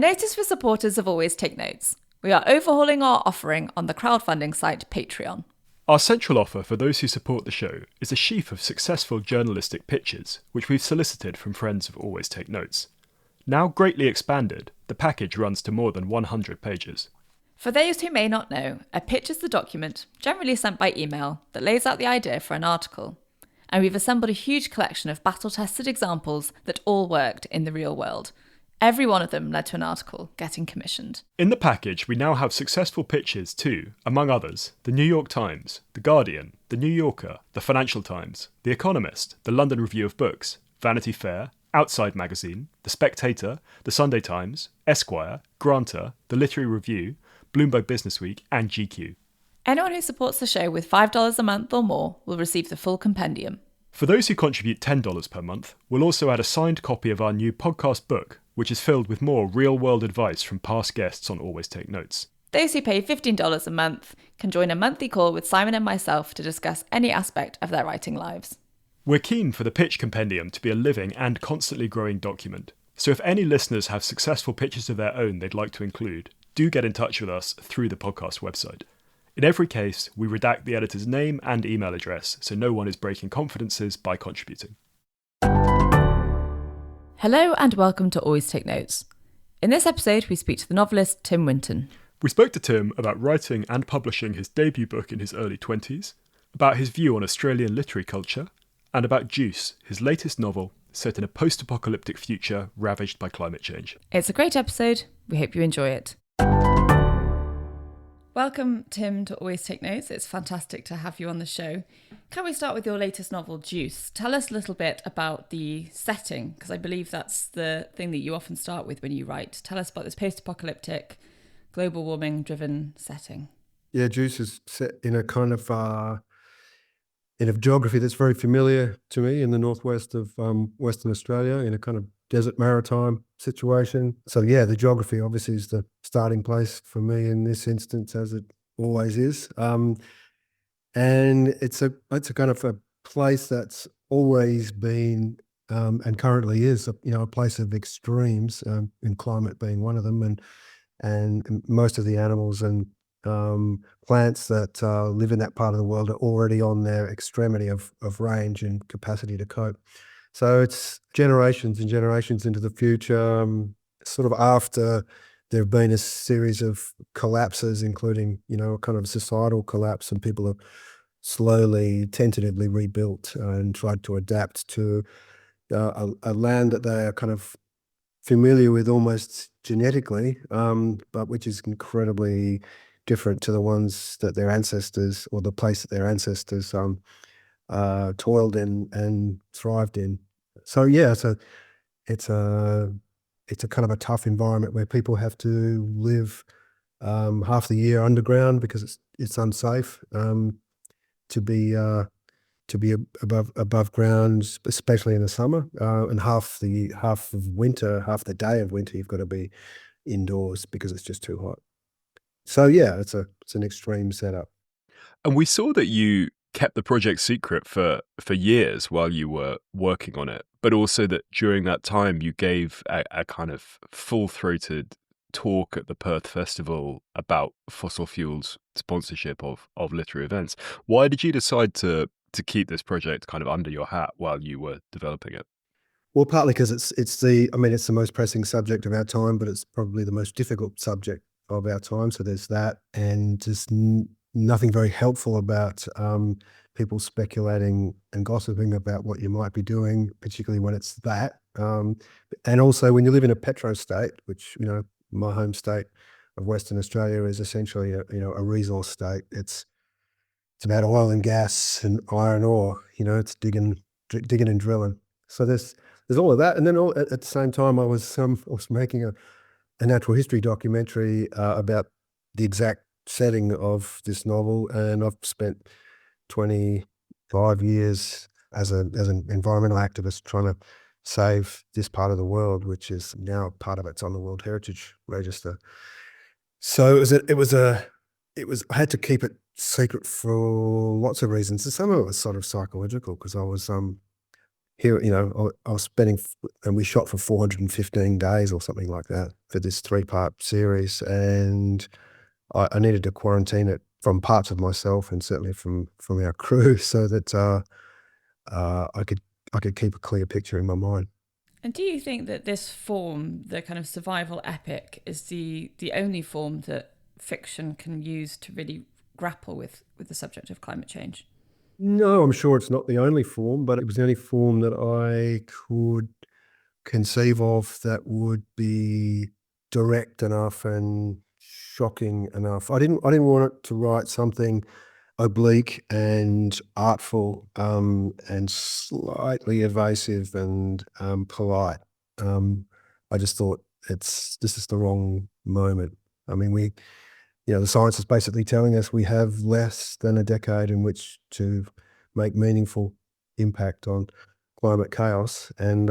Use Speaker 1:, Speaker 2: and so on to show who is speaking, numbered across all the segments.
Speaker 1: notice for supporters of Always Take Notes. We are overhauling our offering on the crowdfunding site Patreon.
Speaker 2: Our central offer for those who support the show is a sheaf of successful journalistic pitches, which we've solicited from friends of Always Take Notes. Now greatly expanded, the package runs to more than 100 pages.
Speaker 1: For those who may not know, a pitch is the document, generally sent by email, that lays out the idea for an article. And we've assembled a huge collection of battle-tested examples that all worked in the real world. Every one of them led to an article getting commissioned.
Speaker 2: In the package, we now have successful pitches to, among others, The New York Times, The Guardian, The New Yorker, The Financial Times, The Economist, The London Review of Books, Vanity Fair, Outside Magazine, The Spectator, The Sunday Times, Esquire, Granta, The Literary Review, Bloomberg Businessweek, and GQ.
Speaker 1: Anyone who supports the show with $5 a month or more will receive the full compendium.
Speaker 2: For those who contribute $10 per month, we'll also add a signed copy of our new podcast book, which is filled with more real-world advice from past guests on Always Take Notes.
Speaker 1: Those who pay $15 a month can join a monthly call with Simon and myself to discuss any aspect of their writing lives.
Speaker 2: We're keen for the pitch compendium to be a living and constantly growing document. So if any listeners have successful pitches of their own they'd like to include, do get in touch with us through the podcast website. In every case, we redact the editor's name and email address, so no one is breaking confidences by contributing.
Speaker 1: Hello and welcome to Always Take Notes. In this episode, we speak to the novelist Tim Winton.
Speaker 2: We spoke to Tim about writing and publishing his debut book in his early 20s, about his view on Australian literary culture, and about Juice, his latest novel, set in a post-apocalyptic future ravaged by climate change.
Speaker 1: It's a great episode. We hope you enjoy it. Welcome, Tim, to Always Take Notes. It's fantastic to have you on the show. Can we start with your latest novel, Juice? Tell us a little bit about the setting, because I believe that's the thing that you often start with when you write. Tell us about this post-apocalyptic, global warming-driven setting.
Speaker 3: Yeah, Juice is set in a kind of in a geography that's very familiar to me in the northwest of Western Australia, in a kind of desert maritime situation. So yeah, the geography obviously is the starting place for me in this instance, as it always is. And it's a kind of a place that's always been and currently is a place of extremes, in climate being one of them, and most of the animals and plants that live in that part of the world are already on their extremity of range and capacity to cope. So it's generations and generations into the future, sort of after there have been a series of collapses, including, a kind of societal collapse, and people have slowly, tentatively rebuilt and tried to adapt to a land that they are kind of familiar with almost genetically, but which is incredibly different to the ones that their ancestors, or the place that their ancestors toiled in and thrived in. So yeah, it's a kind of a tough environment where people have to live half the year underground because it's unsafe to be above ground, especially in the summer, and half the day of winter you've got to be indoors because it's just too hot. So yeah, it's an extreme setup.
Speaker 2: And we saw that you kept the project secret for years while you were working on it, but also that during that time you gave a kind of full-throated talk at the Perth Festival about fossil fuels sponsorship of literary events. Why did you decide to keep this project kind of under your hat while you were developing it?
Speaker 3: Well, partly because it's the most pressing subject of our time, but it's probably the most difficult subject of our time. So there's that, and just nothing very helpful about people speculating and gossiping about what you might be doing, particularly when it's that. And also when you live in a petro state, which, my home state of Western Australia is essentially a resource state. It's about oil and gas and iron ore. It's digging and drilling. So there's all of that, and then at the same time, I was making a natural history documentary about the exact setting of this novel, and I've spent 25 years as an environmental activist trying to save this part of the world, which is now part of it's on the World Heritage Register. So I had to keep it secret for lots of reasons. And some of it was sort of psychological, because I was here, I was spending, and we shot for 415 days or something like that for this 3-part series, and I needed to quarantine it from parts of myself and certainly from our crew so that I could keep a clear picture in my mind.
Speaker 1: And do you think that this form, the kind of survival epic, is the only form that fiction can use to really grapple with the subject of climate change?
Speaker 3: No, I'm sure it's not the only form, but it was the only form that I could conceive of that would be direct enough and shocking enough. I didn't want it to write something oblique and artful, and slightly evasive and polite. Um, I just thought this is the wrong moment. I mean, the science is basically telling us we have less than a decade in which to make meaningful impact on climate chaos, and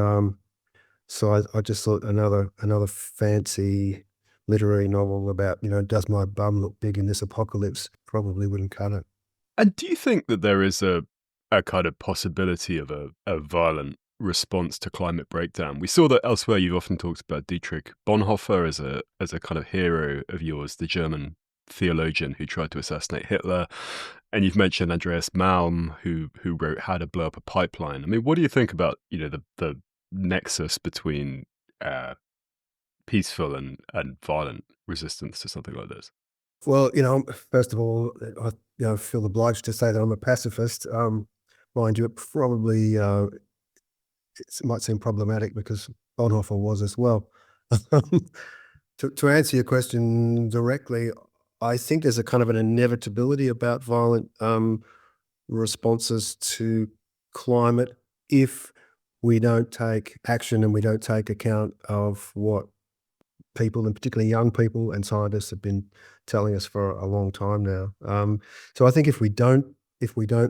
Speaker 3: so I just thought another fancy literary novel about, does my bum look big in this apocalypse, probably wouldn't cut it.
Speaker 2: And do you think that there is a kind of possibility of a violent response to climate breakdown? We saw that elsewhere. You've often talked about Dietrich Bonhoeffer as a kind of hero of yours, the German theologian who tried to assassinate Hitler, and you've mentioned Andreas Malm, who wrote How to Blow Up a Pipeline. I mean, what do you think about the nexus between peaceful and violent resistance to something like this?
Speaker 3: Well, first of all, I feel obliged to say that I'm a pacifist. Mind you, it might seem problematic because Bonhoeffer was as well. To answer your question directly, I think there's a kind of an inevitability about violent responses to climate if we don't take action and we don't take account of what people, and particularly young people and scientists, have been telling us for a long time now. So I think if we don't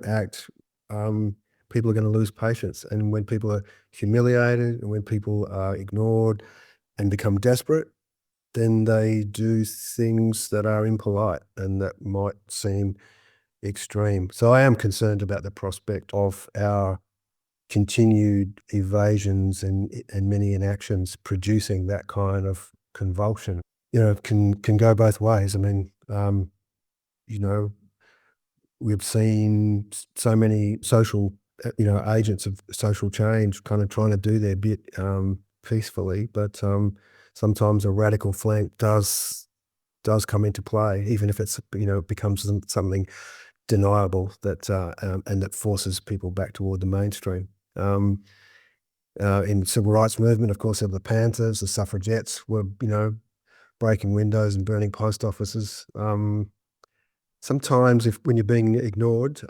Speaker 3: act, people are going to lose patience, and when people are humiliated and when people are ignored and become desperate, then they do things that are impolite and that might seem extreme. So I am concerned about the prospect of our continued evasions and many inactions producing that kind of convulsion. Can go both ways. I mean, you know, we've seen so many social, agents of social change kind of trying to do their bit peacefully, but sometimes a radical flank does come into play, even if it becomes something deniable and that forces people back toward the mainstream. In the civil rights movement, of course, there were the Panthers, the suffragettes were, breaking windows and burning post offices. Sometimes, when you're being ignored,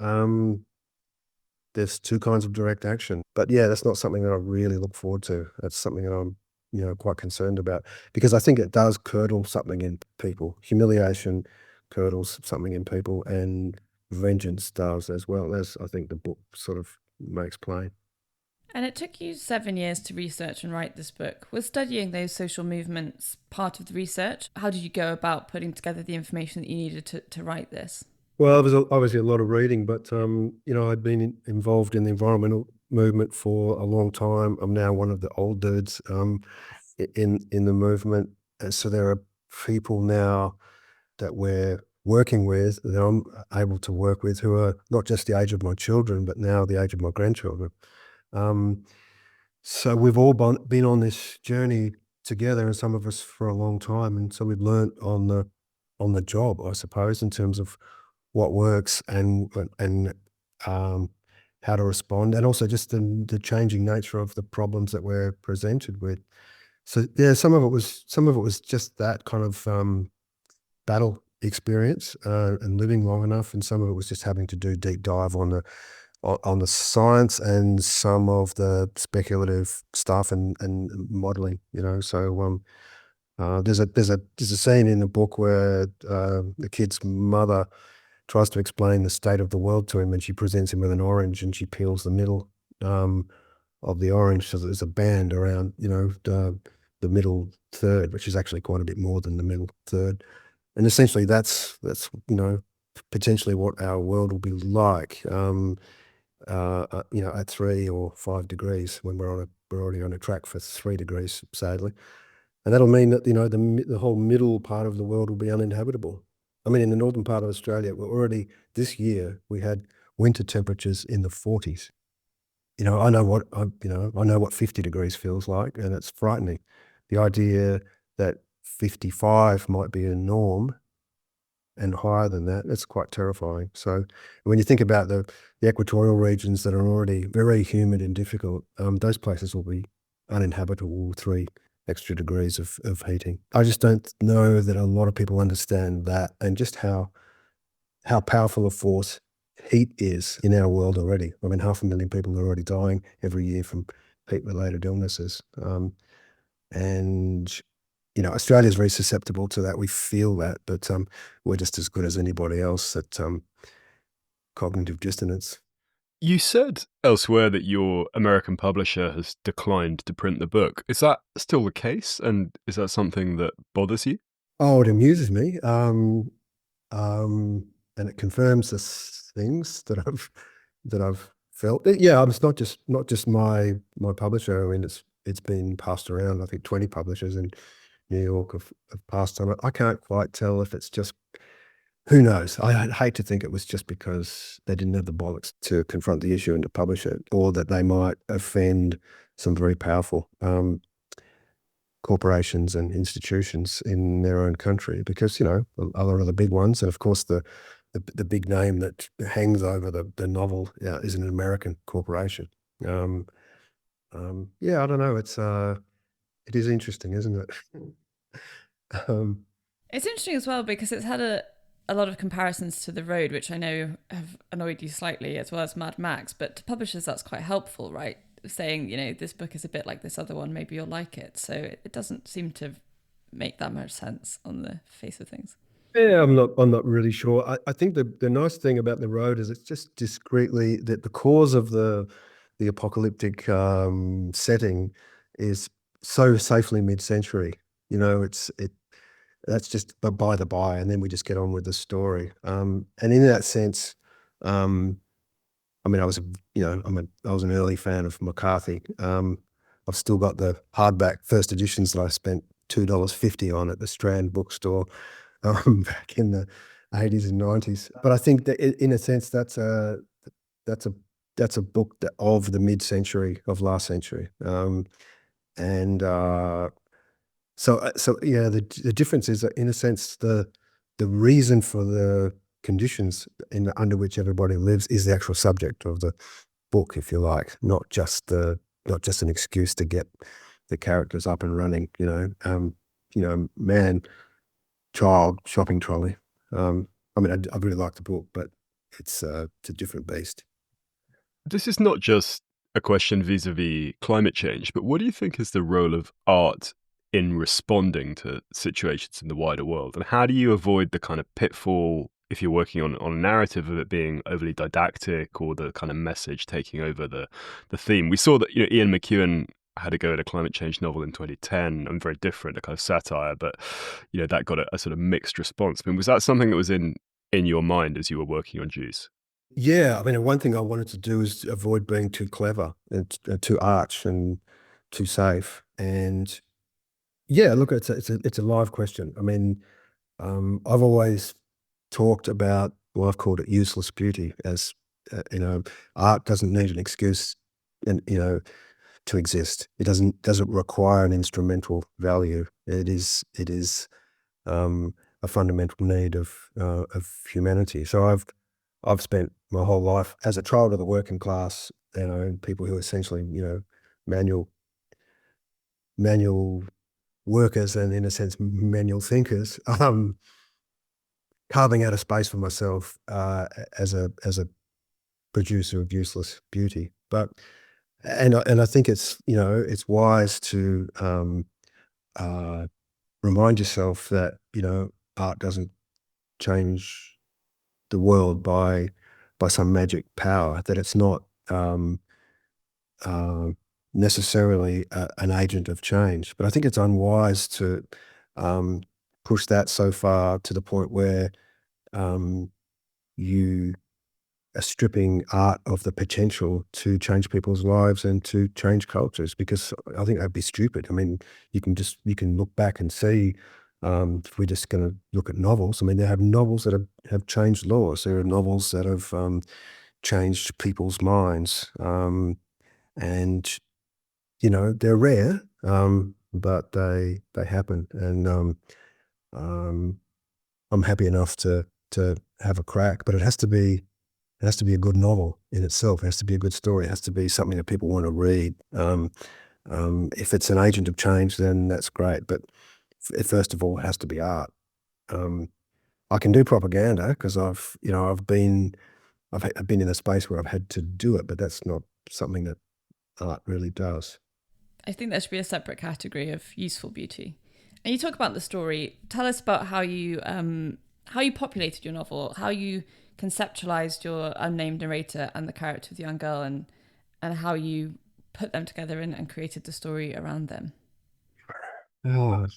Speaker 3: there's two kinds of direct action. But yeah, that's not something that I really look forward to. That's something that I'm, quite concerned about, because I think it does curdle something in people. Humiliation curdles something in people, and vengeance does as well, as I think the book sort of makes plain.
Speaker 1: And it took you 7 years to research and write this book. Was studying those social movements part of the research? How did you go about putting together the information that you needed to write this?
Speaker 3: Well, there was obviously a lot of reading, but I'd been involved in the environmental movement for a long time. I'm now one of the old dudes in the movement, and so there are people now that we're working with, that I'm able to work with, who are not just the age of my children, but now the age of my grandchildren. Um, so we've all been on this journey together, and some of us for a long time, and so we've learnt on the job, I suppose, in terms of what works and um, how to respond, and also just the changing nature of the problems that we're presented with. So yeah, some of it was just that kind of battle experience and living long enough, and some of it was just having to do deep dive on the science and some of the speculative stuff and modeling. So there's a scene in the book where the kid's mother tries to explain the state of the world to him, and she presents him with an orange, and she peels the middle um, of the orange so that there's a band around, the middle third, which is actually quite a bit more than the middle third. And essentially, that's potentially what our world will be like. at 3 or 5 degrees when we're already on a track for 3 degrees, sadly. And that'll mean that, the whole middle part of the world will be uninhabitable. I mean, in the northern part of Australia, this year, we had winter temperatures in the 40s. I know what 50 degrees feels like, and it's frightening. The idea that 55 might be a norm and higher than that, it's quite terrifying. So when you think about the equatorial regions that are already very humid and difficult, those places will be uninhabitable with 3 extra degrees of heating. I just don't know that a lot of people understand that, and just how powerful a force heat is in our world already. I mean, 500,000 people are already dying every year from heat-related illnesses. And Australia is very susceptible to that. We feel that, but we're just as good as anybody else at cognitive dissonance.
Speaker 2: You said elsewhere that your American publisher has declined to print the book. Is that still the case? And is that something that bothers you?
Speaker 3: Oh, it amuses me, and it confirms the things that I've felt. Yeah, it's not just my publisher. I mean, it's been passed around. I think 20 publishers in New York have passed on it. I can't quite tell if it's just, who knows? I'd hate to think it was just because they didn't have the bollocks to confront the issue and to publish it, or that they might offend some very powerful corporations and institutions in their own country, because a lot of the big ones, and of course the big name that hangs over the novel, is an American corporation. Yeah, I don't know. It is interesting, isn't it? um,
Speaker 1: It's interesting as well because it's had a lot of comparisons to The Road, which I know have annoyed you slightly, as well as Mad Max. But to publishers, that's quite helpful, right? Saying, this book is a bit like this other one, maybe you'll like it. So it doesn't seem to make that much sense on the face of things.
Speaker 3: Yeah, I'm not really sure. I think the nice thing about The Road is it's just discreetly that the cause of the apocalyptic setting is so safely mid-century. That's just by the by, and then we just get on with the story. And in that sense, I mean, I was an early fan of McCarthy. I've still got the hardback first editions that I spent $2.50 on at the Strand bookstore back in the 80s and 90s. But I think that in a sense, that's a book of the mid-century of last century. And so yeah, the difference is that, in a sense, the reason for the conditions under which everybody lives is the actual subject of the book, if you like, not just an excuse to get the characters up and running. Man, child, shopping trolley. I mean, I really like the book, but it's a different beast.
Speaker 2: This is not just a question vis-a-vis climate change, but what do you think is the role of art in responding to situations in the wider world? And how do you avoid the kind of pitfall, if you're working on a narrative, of it being overly didactic, or the kind of message taking over the theme? We saw that Ian McEwan had to go at a climate change novel in 2010, and very different, a kind of satire, but that got a sort of mixed response. I mean, was that something that was in your mind as you were working on Juice?
Speaker 3: Yeah, I mean, one thing I wanted to do is avoid being too clever and too arch and too safe. And yeah, look, it's a live question. I mean, I've always talked about, well, I've called it useless beauty, as art doesn't need an excuse, and to exist. It doesn't require an instrumental value. It is a fundamental need of humanity. So I've spent my whole life as a child of the working class, people who are essentially manual workers, and in a sense manual thinkers, carving out a space for myself as a producer of useless beauty. But and I think it's wise to remind yourself that art doesn't change the world by some magic power, that it's not uh, necessarily an agent of change. But I think it's unwise to push that so far to the point where you stripping art of the potential to change people's lives and to change cultures, because I think that'd be stupid. I mean, you can look back and see, if we're just going to look at novels, I mean, they have novels that have changed laws. There are novels that have changed people's minds. And, they're rare, but they happen. And I'm happy enough to have a crack, but it has to be a good novel in itself. It has to be a good story. It has to be something that people want to read. If it's an agent of change, then that's great. But first of all, it has to be art. I can do propaganda because I've been in a space where I've had to do it, but that's not something that art really does.
Speaker 1: I think there should be a separate category of useful beauty. And you talk about the story. Tell us about how you populated your novel, how you conceptualized your unnamed narrator and the character of the young girl, and how you put them together and created the story around them.
Speaker 3: Oh,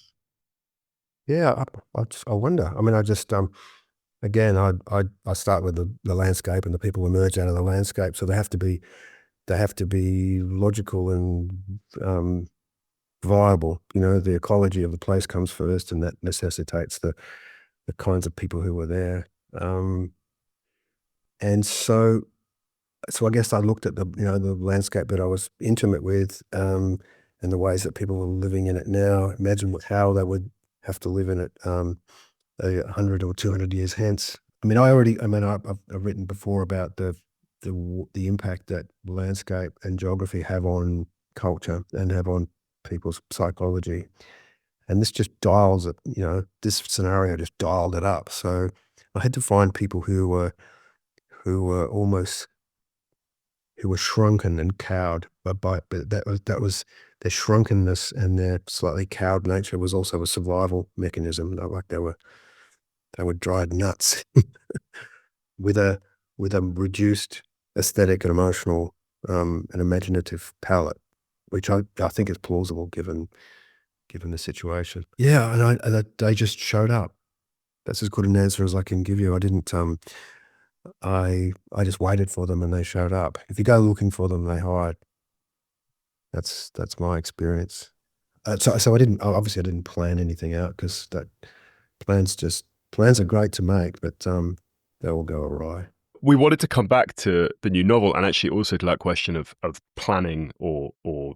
Speaker 3: yeah, I wonder. I mean, I just again, I start with the landscape, and the people emerge out of the landscape, so they have to be logical and viable. The ecology of the place comes first, and that necessitates the kinds of people who were there. And so I guess I looked at the landscape that I was intimate with, and the ways that people were living in it now. Imagine how they would have to live in it 100 or 200 years hence. I mean, I've written before about the impact that landscape and geography have on culture and have on people's psychology. And this just dials it, this scenario just dialed it up. So I had to find people who were shrunken and cowed, but that was their shrunkenness, and their slightly cowed nature was also a survival mechanism. Like they were dried nuts with a reduced aesthetic and emotional and imaginative palette, which I think is plausible given the situation. Yeah, and they just showed up. That's as good an answer as I can give you. I didn't. I just waited for them, and they showed up. If you go looking for them, they hide. That's my experience. So I didn't. Obviously, I didn't plan anything out, because plans are great to make, but they will go awry.
Speaker 2: We wanted to come back to the new novel, and actually also to that question of planning or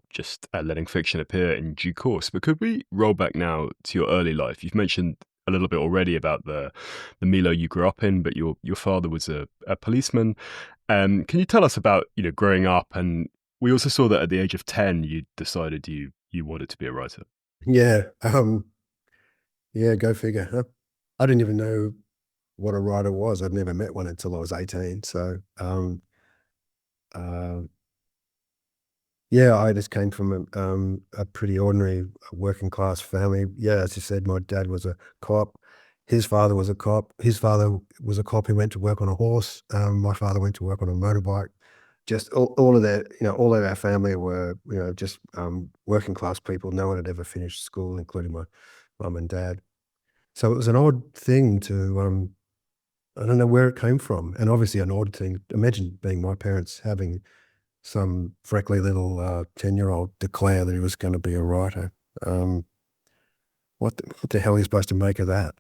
Speaker 2: just letting fiction appear in due course. But could we roll back now to your early life? You've mentioned a little bit already about the milieu you grew up in, but your father was a policeman. Can you tell us about growing up? And we also saw that at the age of 10, you decided you wanted to be a writer.
Speaker 3: Yeah. Yeah. Go figure. Huh? I didn't even know what a writer was. I'd never met one until I was 18. So, yeah, I just came from a pretty ordinary working class family. Yeah, as you said, my dad was a cop. His father was a cop. His father was a cop who went to work on a horse. My father went to work on a motorbike. Just all of that, all of our family were, just working class people. No one had ever finished school, including my mum and dad. So it was an odd thing to, I don't know where it came from. And obviously an odd thing. Imagine being my parents, having some freckly little 10-year-old declare that he was going to be a writer. What the hell are you supposed to make of that?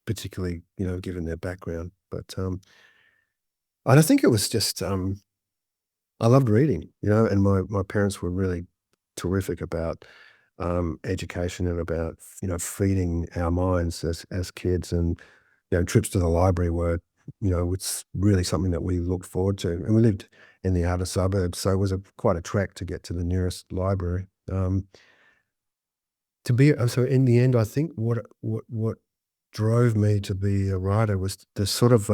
Speaker 3: Particularly, given their background. But and I think it was just, I loved reading, and my parents were really terrific about education and about, feeding our minds as kids. And, trips to the library were, it's really something that we looked forward to. And we lived in the outer suburbs, so it was quite a trek to get to the nearest library. So in the end, I think what drove me to be a writer was the sort of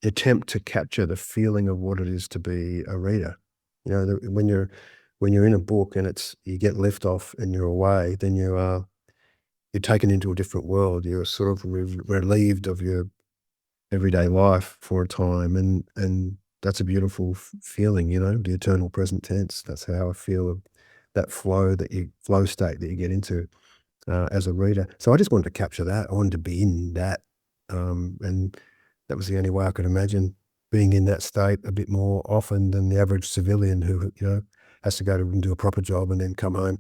Speaker 3: attempt to capture the feeling of what it is to be a reader. When you're in a book and you get left off and you're away, then you're taken into a different world. You're sort of relieved of your everyday life for a time, and that's a beautiful feeling. The eternal present tense. That's how I feel of that flow state that you get into as a reader. So I just wanted to capture that. I wanted to be in that, and that was the only way I could imagine being in that state a bit more often than the average civilian who, has to go to and do a proper job and then come home.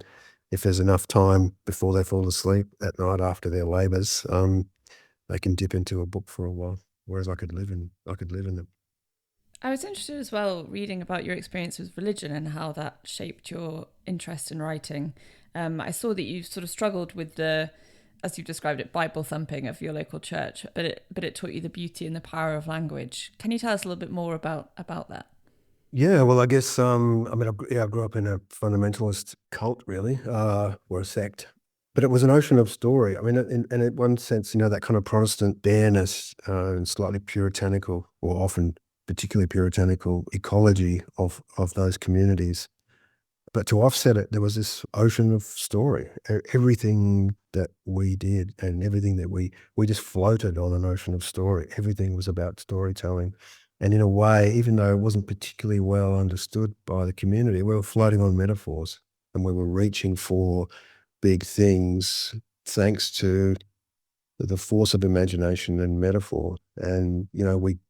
Speaker 3: If there's enough time before they fall asleep at night after their labours, they can dip into a book for a while. Whereas I could live in them.
Speaker 1: I was interested as well reading about your experience with religion and how that shaped your interest in writing. I saw that you sort of struggled with the, as you described it, Bible thumping of your local church, but it taught you the beauty and the power of language. Can you tell us a little bit more about that?
Speaker 3: Yeah, well, I guess I mean, I grew up in a fundamentalist cult, really, or a sect, but it was an ocean of story. I mean, in one sense, that kind of Protestant bareness and slightly puritanical, or often particularly puritanical ecology of those communities. But to offset it, there was this ocean of story. Everything that we did and everything that we just floated on an ocean of story. Everything was about storytelling. And in a way, even though it wasn't particularly well understood by the community, we were floating on metaphors and we were reaching for big things thanks to the force of imagination and metaphor. And,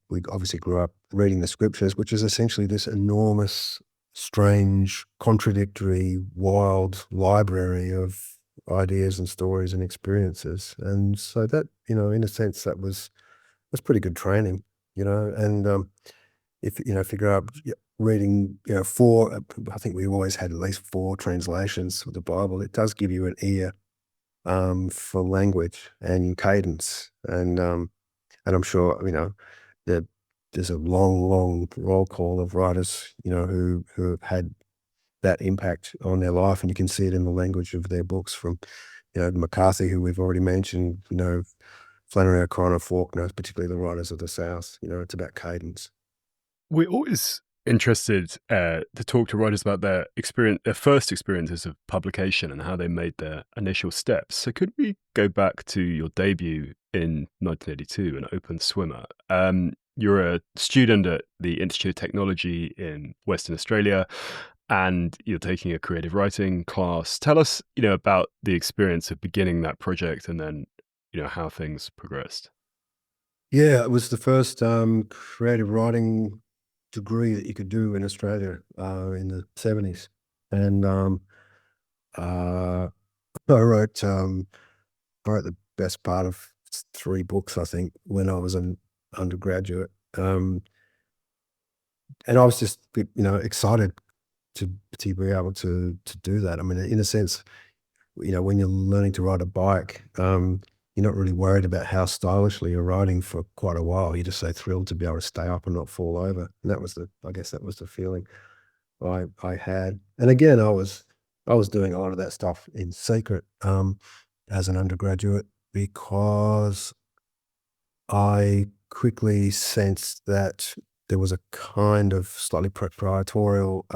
Speaker 3: we obviously grew up reading the scriptures, which is essentially this enormous, strange, contradictory, wild library of ideas and stories and experiences. And so that, in a sense, that was pretty good training, and if you grow up reading, four, I think we always had at least four translations of the Bible. It does give you an ear for language and cadence, and I'm sure that there's a long, long roll call of writers, who have had that impact on their life, and you can see it in the language of their books. From McCarthy, who we've already mentioned, Flannery O'Connor, Faulkner, particularly the writers of the South. It's about cadence.
Speaker 2: We're always interested to talk to writers about their first experiences of publication and how they made their initial steps. So could we go back to your debut in 1982, An Open Swimmer? You're a student at the Institute of Technology in Western Australia, and you're taking a creative writing class. Tell us, about the experience of beginning that project and then, how things progressed.
Speaker 3: Yeah, it was the first creative writing degree that you could do in Australia in the 70s. And uh, I wrote the best part of three books, I think, when I was an undergraduate. And I was just, excited to be able to do that. I mean, in a sense, when you're learning to ride a bike, you're not really worried about how stylishly you're riding for quite a while. You're just so thrilled to be able to stay up and not fall over. And I guess that was the feeling I had. And again, I was doing a lot of that stuff in secret as an undergraduate because I quickly sensed that there was a kind of slightly proprietorial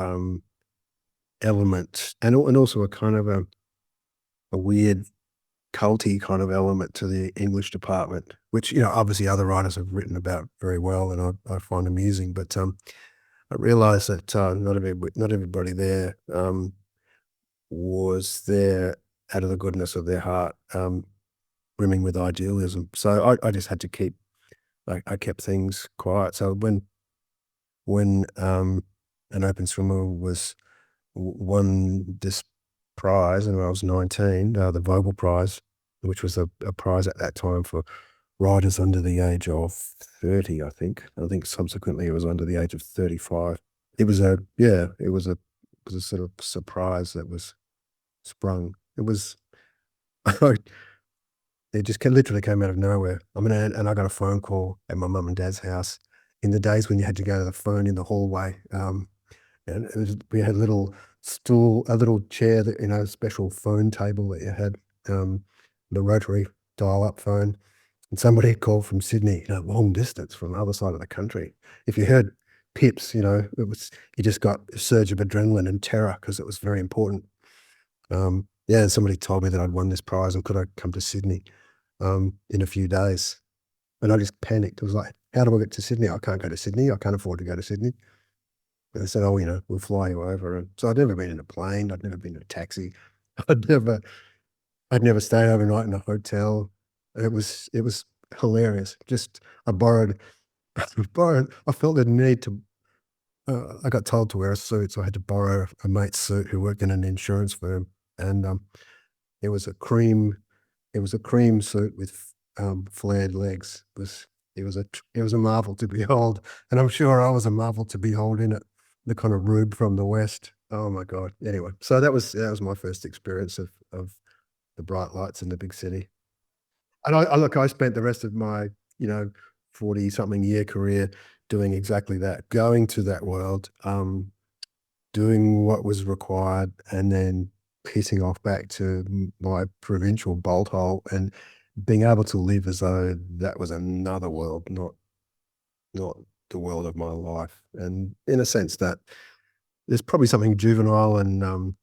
Speaker 3: element, and also a kind of a weird culty kind of element to the English department, which obviously other writers have written about very well, and I find amusing. But I realised that not everybody there was there out of the goodness of their heart, brimming with idealism. So I just had to keep. I kept things quiet. So when An Open Swimmer won this prize, and when I was 19, the Vogel Prize, which was a prize at that time for writers under the age of 30, I think. I think subsequently it was under the age of 35. It was it was a sort of surprise that was sprung. It was, it just literally came out of nowhere. I mean, and I got a phone call at my mum and dad's house in the days when you had to go to the phone in the hallway. And we had a little stool, a little chair that, a special phone table that you had, the rotary dial-up phone. And somebody had called from Sydney, long distance from the other side of the country. If you heard pips, you just got a surge of adrenaline and terror because it was very important. And somebody told me that I'd won this prize and could I come to Sydney in a few days. And I just panicked. It was like, how do I get to Sydney? I can't go to Sydney. I can't afford to go to Sydney. And they said, oh, we'll fly you over. And so I'd never been in a plane. I'd never been in a taxi. I'd never stayed overnight in a hotel. It was hilarious. I borrowed borrowing. I felt the need to. I got told to wear a suit, so I had to borrow a mate's suit who worked in an insurance firm, and it was a cream. It was a cream suit with flared legs. It was a marvel to behold, and I'm sure I was a marvel to behold in it. The kind of rube from the west. Oh my god! Anyway, so that was my first experience of the bright lights in the big city. And I spent the rest of my, you know, 40 something year career doing exactly that, going to that world, doing what was required, and then pissing off back to my provincial bolt hole and being able to live as though that was another world, not the world of my life. And in a sense that there's probably something juvenile and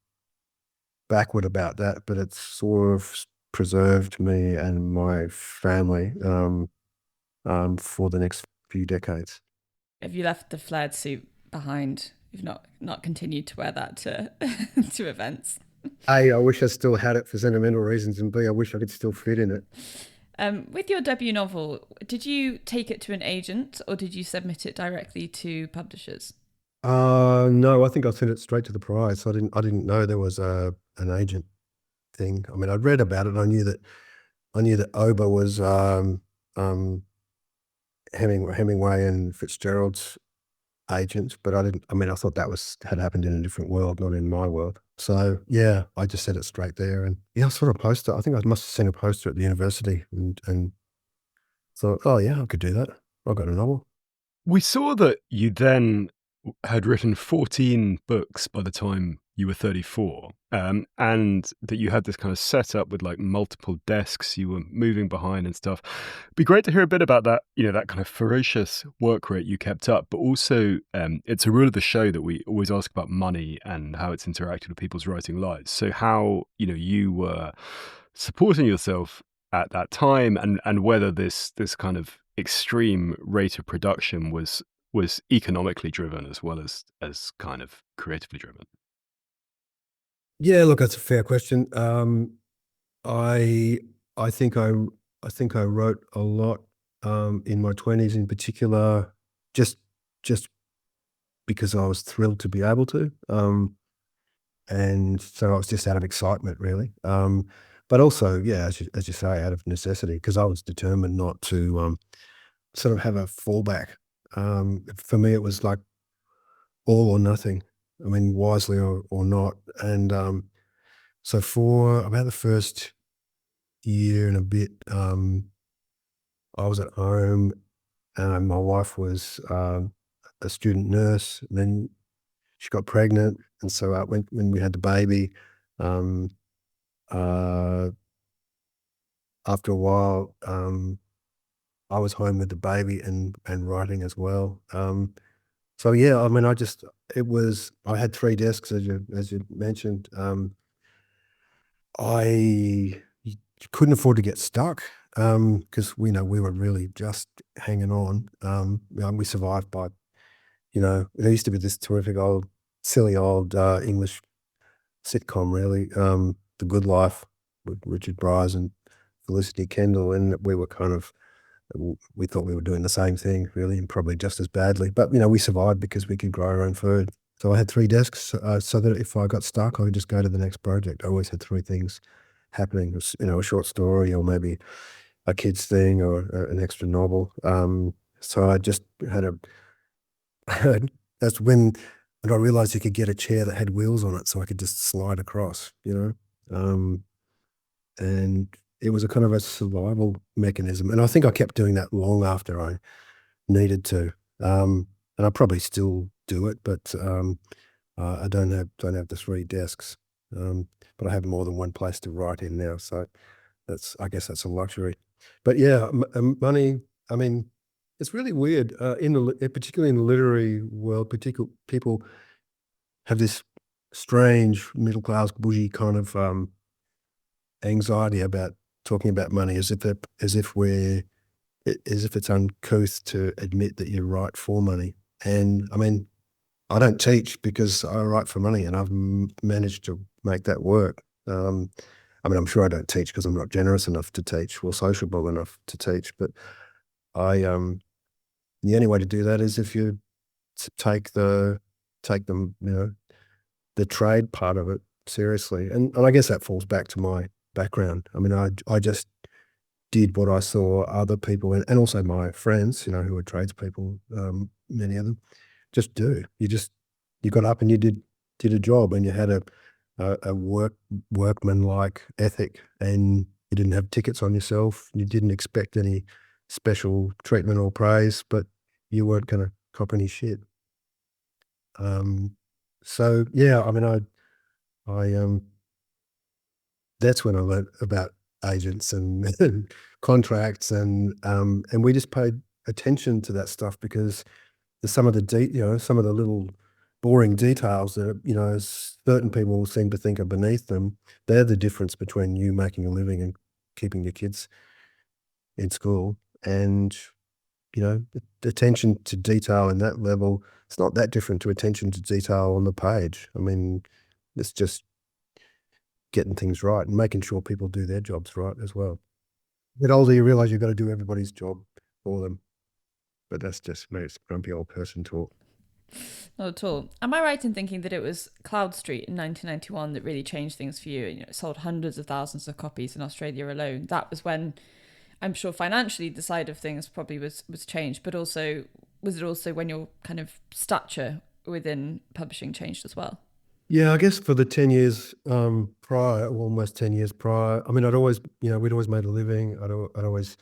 Speaker 3: backward about that, but it's sort of preserved me and my family for the next few decades.
Speaker 1: Have you left the flared suit behind? You've not continued to wear that to to events.
Speaker 3: A, I wish I still had it for sentimental reasons, and B, I wish I could still fit in it.
Speaker 1: With your debut novel, did you take it to an agent or did you submit it directly to publishers?
Speaker 3: No, I think I sent it straight to the prize. I didn't know there was an agent thing. I mean, I'd read about it. And I knew that Oba was um, Hemingway and Fitzgerald's agent, but I didn't. I mean, I thought that had happened in a different world, not in my world. So yeah, I just sent it straight there, and yeah, I saw a poster. I think I must have seen a poster at the university, and thought, oh yeah, I could do that. I got a novel.
Speaker 2: We saw that you then had written 14 books by the time you were 34, and that you had this kind of setup with like multiple desks you were moving behind and stuff. It'd be great to hear a bit about that, that kind of ferocious work rate you kept up, but also it's a rule of the show that we always ask about money and how it's interacted with people's writing lives. So how, you were supporting yourself at that time, and whether this kind of extreme rate of production was economically driven as well as kind of creatively driven.
Speaker 3: Yeah, look, that's a fair question. I I think I wrote a lot in my 20s, in particular, just just because I was thrilled to be able to, and so I was just out of excitement, really. But also, yeah, as you say, out of necessity, because I was determined not to sort of have a fallback. For me, it was like all or nothing. I mean, wisely or not. And so for about the first year and a bit, I was at home, and my wife was a student nurse. Then she got pregnant, and so when we had the baby, um, uh, after a while, I was home with the baby and writing as well. So yeah, I mean, I had 3 desks, as you mentioned. I couldn't afford to get stuck, because we were really just hanging on. We survived by, there used to be this terrific old, silly old English sitcom, really, The Good Life, with Richard Bryce and Felicity Kendall, and we were kind of we thought we were doing the same thing, really, and probably just as badly. But we survived because we could grow our own food. So I had 3 desks, so that if I got stuck, I could just go to the next project. I always had 3 things happening, a short story, or maybe a kid's thing, or an extra novel. So I just had a that's when I realized you could get a chair that had wheels on it, so I could just slide across, and it was a kind of a survival mechanism. And I think I kept doing that long after I needed to. And I probably still do it, but I don't have the 3 desks. But I have more than one place to write in now, so I guess that's a luxury. But yeah, money. I mean, it's really weird, particularly in the literary world. Particular people have this strange middle class bougie kind of anxiety about talking about money, as if it's uncouth to admit that you write for money. And I mean, I don't teach because I write for money, and I've managed to make that work. I mean, I'm sure I don't teach because I'm not generous enough to teach or sociable enough to teach, but I The only way to do that is if you take the the trade part of it seriously. And I guess that falls back to my background. I mean, I just did what I saw other people and also my friends, who were tradespeople, many of them, just do. You got up and you did a job, and you had a workman-like ethic, and you didn't have tickets on yourself. You didn't expect any special treatment or praise, but you weren't going to cop any shit. So yeah, I mean, I that's when I learned about agents and, and contracts, and we just paid attention to that stuff because some of the some of the little boring details that certain people seem to think are beneath them. They're the difference between you making a living and keeping your kids in school. And attention to detail in that level, it's not that different to attention to detail on the page. I mean, it's just getting things right and making sure people do their jobs right as well. Get older, you realize you've got to do everybody's job for them. But that's just me. It's grumpy old person talk.
Speaker 1: Not at all. Am I right in thinking that it was Cloud Street in 1991 that really changed things for you? It sold hundreds of thousands of copies in Australia alone. That was when, I'm sure financially the side of things probably was changed, but also, was it also when your kind of stature within publishing changed as well?
Speaker 3: Yeah, I guess for the 10 years prior, or almost 10 years prior, I mean, I'd always, we'd always made a living. I'd always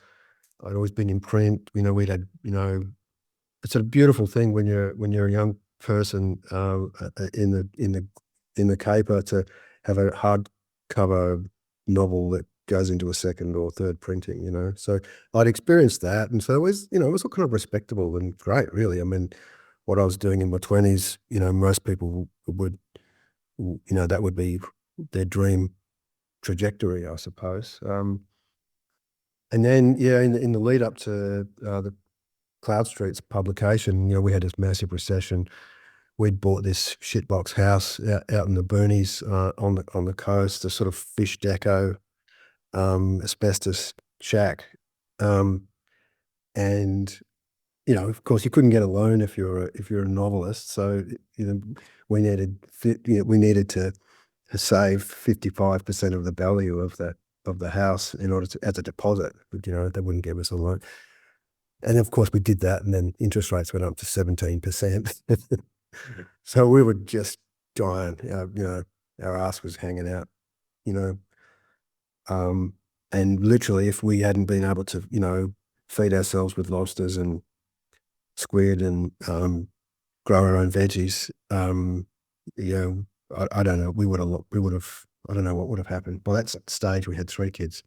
Speaker 3: been in print. We'd had, it's a beautiful thing when you're a young person in the caper to have a hardcover novel that goes into a second or third printing. So I'd experienced that, and so it was all kind of respectable and great, really. I mean, what I was doing in my 20s, most people would, that would be their dream trajectory, I suppose. And then, yeah, in the lead up to the Cloud Street's publication, we had this massive recession. We'd bought this shitbox house out in the boonies on the coast, a sort of fish deco, asbestos shack, and of course, you couldn't get a loan if you're a novelist. So we needed to save 55% of the value of the house in order to, as a deposit. But they wouldn't give us a loan. And of course we did that, and then interest rates went up to 17%. So we were just dying. Our ass was hanging out. And literally, if we hadn't been able to feed ourselves with lobsters and squid and grow our own veggies, I don't know. We would have. I don't know what would have happened. By that stage, we had 3 kids,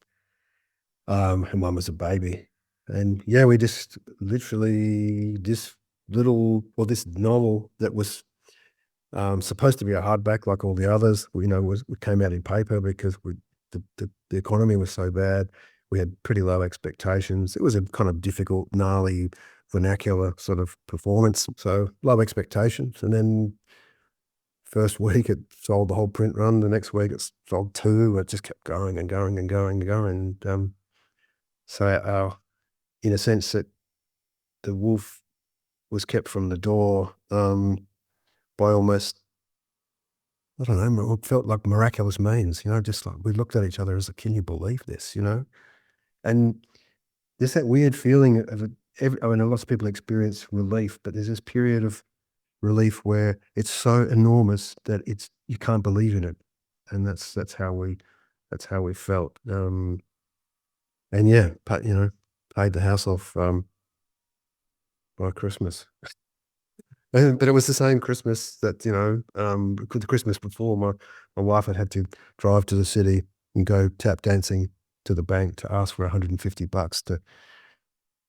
Speaker 3: and one was a baby. And yeah, we just literally this novel that was supposed to be a hardback like all the others. We came out in paper because the economy was so bad. We had pretty low expectations. It was a kind of difficult, gnarly, vernacular sort of performance. So low expectations, and then first week it sold the whole print run. The next week it sold 2. It just kept going and going and going and going. And so in a sense that the wolf was kept from the door by almost, I don't know, it felt like miraculous means, just like we looked at each other as, can you believe this, And there's that weird feeling of lots of people experience relief, but there's this period of relief where it's so enormous that you can't believe in it. And that's how we felt. And yeah, paid the house off by Christmas. But it was the same Christmas that, the Christmas before, my wife had to drive to the city and go tap dancing to the bank to ask for $150 to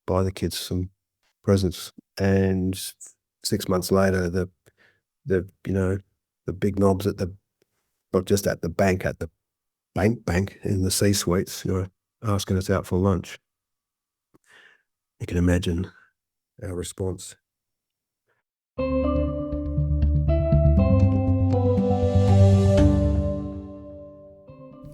Speaker 3: buy the kids some presents. And 6 months later, the big knobs not just at the bank in the C-suites, asking us out for lunch. You can imagine our response.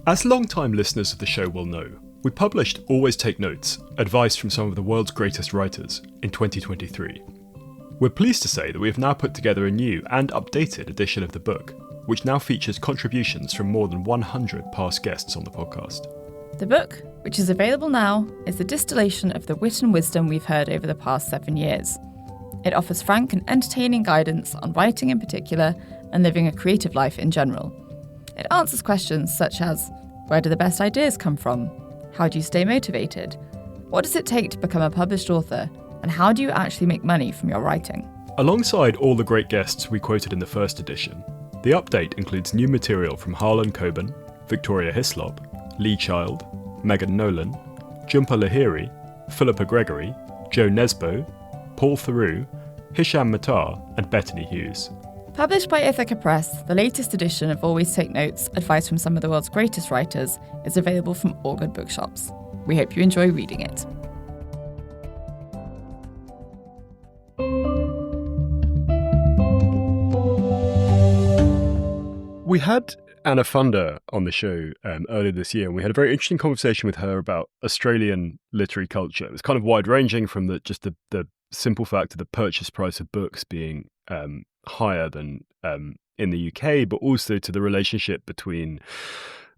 Speaker 2: As long-time listeners of the show will know, We published Always Take Notes, advice from some of the world's greatest writers, in 2023. We're pleased to say that we have now put together a new and updated edition of the book, which now features contributions from more than 100 past guests on the podcast.
Speaker 1: The book, which is available now, is the distillation of the wit and wisdom we've heard over the past 7 years. It offers frank and entertaining guidance on writing in particular and living a creative life in general. It answers questions such as, where do the best ideas come from? How do you stay motivated? What does it take to become a published author? And how do you actually make money from your writing?
Speaker 2: Alongside all the great guests we quoted in the first edition, the update includes new material from Harlan Coben, Victoria Hislop, Lee Child, Megan Nolan, Jhumpa Lahiri, Philippa Gregory, Joe Nesbo, Paul Theroux, Hisham Matar, and Bethany Hughes.
Speaker 1: Published by Ithaca Press, the latest edition of Always Take Notes, advice from some of the world's greatest writers, is available from all good bookshops. We hope you enjoy reading it.
Speaker 2: We had Anna Funder on the show earlier this year, and we had a very interesting conversation with her about Australian literary culture. It was kind of wide-ranging from the simple fact of the purchase price of books being higher than in the UK, but also to the relationship between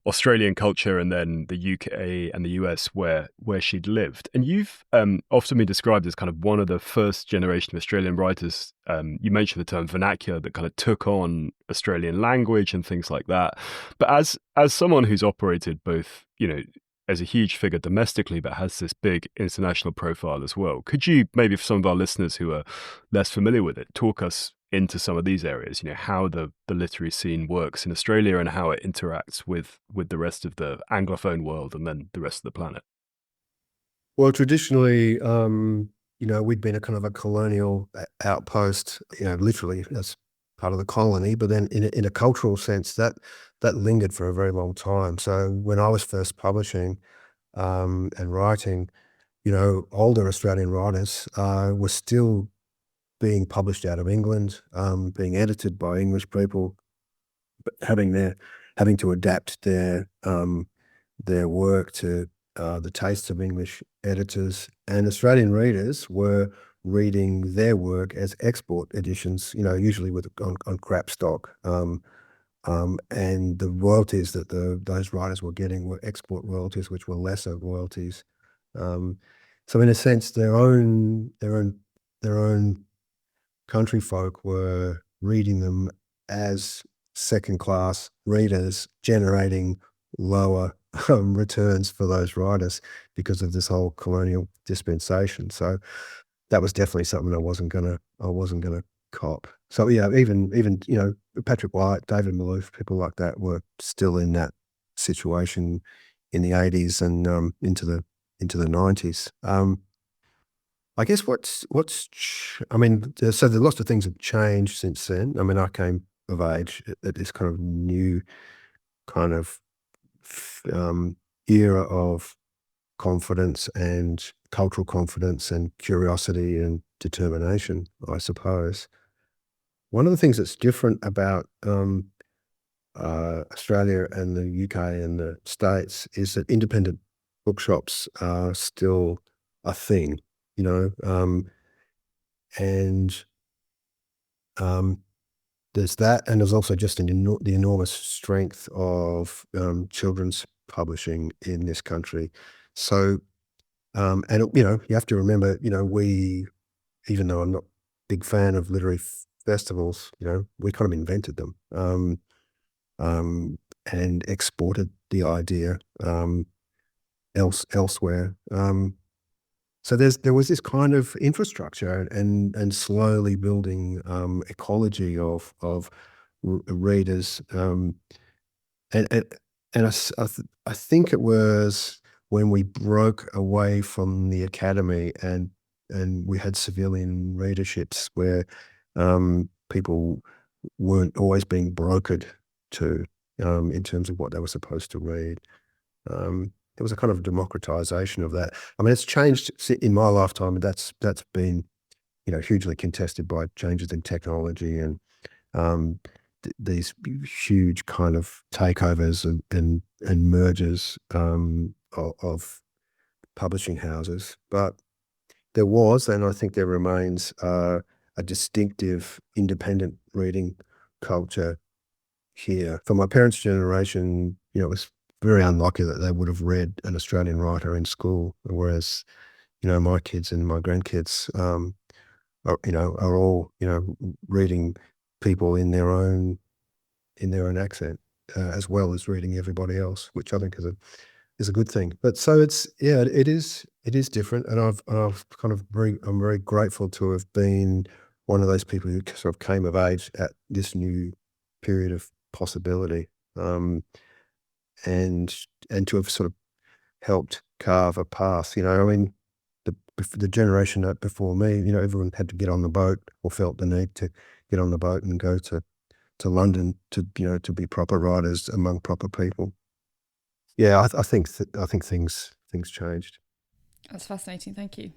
Speaker 2: Australian culture and then the UK and the US where she'd lived. And you've often been described as kind of one of the first generation of Australian writers. You mentioned the term vernacular that kind of took on Australian language and things like that. But as someone who's operated both, as a huge figure domestically, but has this big international profile as well, could you maybe, for some of our listeners who are less familiar with it, talk us into some of these areas, how the literary scene works in Australia and how it interacts with the rest of the Anglophone world and then the rest of the planet?
Speaker 3: Well, traditionally, we'd been a kind of a colonial outpost, literally as part of the colony, but then in a cultural sense, that lingered for a very long time. So when I was first publishing and writing, older Australian writers were still being published out of England, being edited by English people, but having to adapt their work to the tastes of English editors, and Australian readers were reading their work as export editions, usually on crap stock, and the royalties that those writers were getting were export royalties, which were lesser royalties. So in a sense, their own country folk were reading them as second-class readers, generating lower returns for those writers because of this whole colonial dispensation. So that was definitely something I wasn't gonna cop. So yeah, even Patrick White, David Malouf, people like that were still in that situation in the 80s and into the 90s. I guess so there's lots of things have changed since then. I mean, I came of age at this kind of new kind of era of confidence and cultural confidence and curiosity and determination, I suppose. One of the things that's different about Australia and the UK and the States is that independent bookshops are still a thing. There's that, and there's also just the enormous strength of children's publishing in this country. So, you have to remember, we, even though I'm not a big fan of literary festivals, we kind of invented them and exported the idea elsewhere. So there was this kind of infrastructure and slowly building ecology of readers, and I think it was when we broke away from the academy and we had civilian readerships where people weren't always being brokered to in terms of what they were supposed to read. There was a kind of democratization of that. I mean, it's changed in my lifetime, and that's been, hugely contested by changes in technology and these huge kind of takeovers and mergers of publishing houses, but there was, and I think there remains, a distinctive independent reading culture here. For my parents' generation, it was very unlikely that they would have read an Australian writer in school, whereas, my kids and my grandkids, are all, reading people in their own accent, as well as reading everybody else, which I think is a good thing. But so it is different, and I've kind of I'm very grateful to have been one of those people who sort of came of age at this new period of possibility, and to have sort of helped carve a path. I mean, the generation that before me, everyone had to get on the boat or felt the need to get on the boat and go to London to be proper writers among proper people. Yeah, I think things changed.
Speaker 1: That's fascinating. Thank you.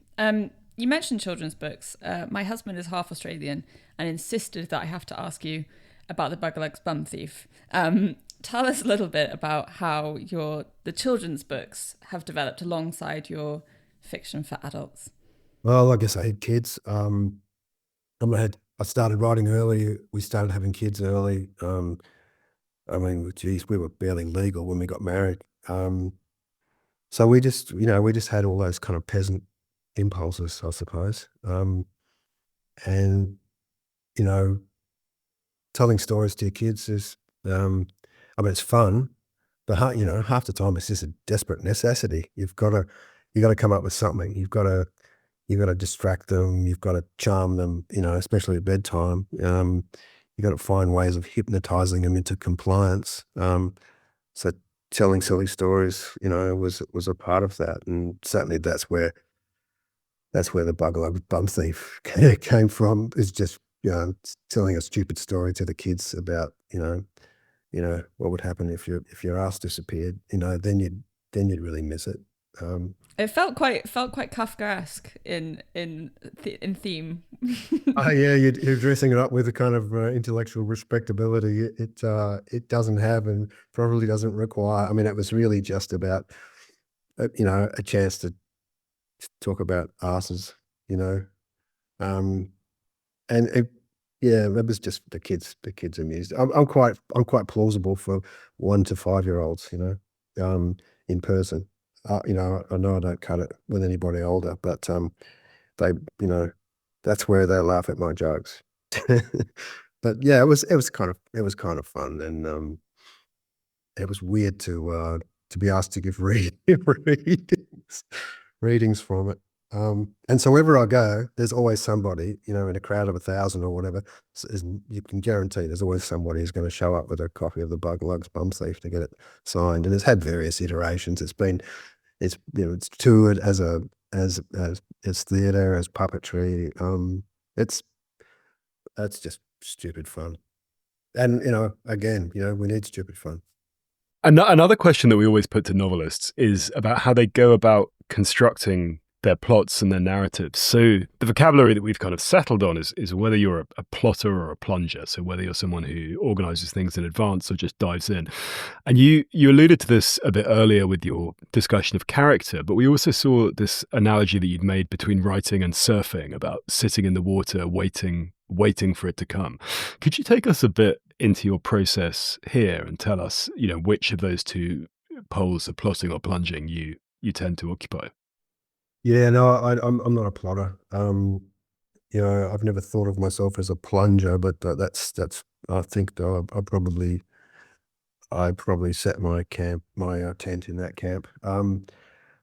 Speaker 1: You mentioned children's books. My husband is half Australian and insisted that I have to ask you about the Buggerleg's Bum Thief. Tell us a little bit about how the children's books have developed alongside your fiction for adults.
Speaker 3: Well, I guess I had kids. I started writing early. We started having kids early. I mean, geez, we were barely legal when we got married. So we just had all those kind of peasant impulses, I suppose. And, telling stories to your kids is, it's fun, but half the time it's just a desperate necessity. You got to come up with something. You've got to distract them. You've got to charm them, especially at bedtime. You've got to find ways of hypnotizing them into compliance. So telling silly stories, was a part of that. And certainly that's where the Buggerleg Bum Thief came from, is just, telling a stupid story to the kids about, what would happen if your ass disappeared, then you'd really miss it.
Speaker 1: It felt quite Kafkaesque in theme.
Speaker 3: Oh yeah, you're dressing it up with a kind of intellectual respectability it doesn't have and probably doesn't require. I mean, it was really just about a chance to talk about asses, and it was just the kids amused. I'm quite plausible for 1 to 5 year olds, in person. I know I don't cut it with anybody older, but they, that's where they laugh at my jokes. But yeah, it was kind of fun, and it was weird to be asked to give readings from it. And so wherever I go, there's always somebody, in a crowd of 1,000 or whatever. You can guarantee there's always somebody who's going to show up with a copy of the Buggerleg's Bum Thief to get it signed. And it's had various iterations. It's toured as theatre, as puppetry. That's just stupid fun. And again, we need stupid fun.
Speaker 2: Another question that we always put to novelists is about how they go about constructing their plots and their narratives. So the vocabulary that we've kind of settled on is whether you're a plotter or a plunger. So whether you're someone who organizes things in advance or just dives in. And you alluded to this a bit earlier with your discussion of character, but we also saw this analogy that you'd made between writing and surfing, about sitting in the water, waiting for it to come. Could you take us a bit into your process here and tell us, which of those two poles of plotting or plunging you tend to occupy?
Speaker 3: Yeah, no, I'm not a plotter. I've never thought of myself as a plunger, but that's I think though I probably set my tent in that camp.